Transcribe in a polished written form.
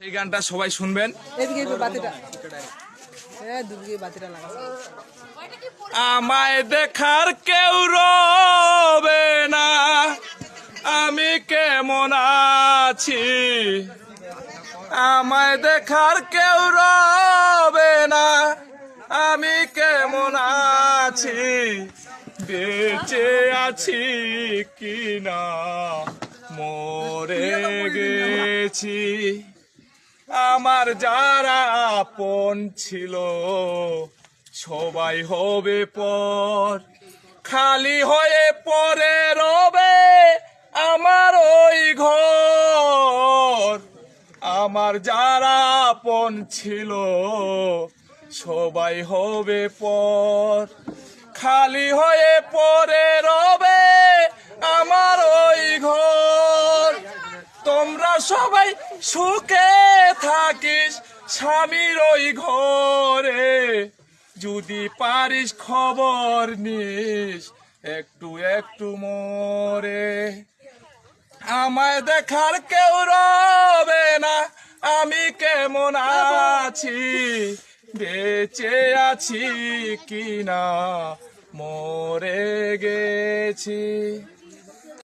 এই গানটা সবাই শুনবেন। আমায় দেখার কেউ রবে না, আমি কেমন আছি। আমায় দেখার কেউ রবে না, আমি কেমন আছি। বেঁচে আছি কি না মরে গেছি। আমার যারা আপন ছিল সবাই হবে পর, খালি হয়ে পরে রবে আমার ওই ঘর। আমার যারা আপন ছিল সবাই হবে পর, খালি হয়ে পরে রবে আমার ওই ঘর। তোমরা সবাই সুখে থাকিস স্বামীর ওই ঘরে, যদি পারিস খবর নিস একটু একটু মরে। আমায় দেখার কেউ রবে না, আমি কেমন আছি। বেঁচে আছি কি না মরে গেছি।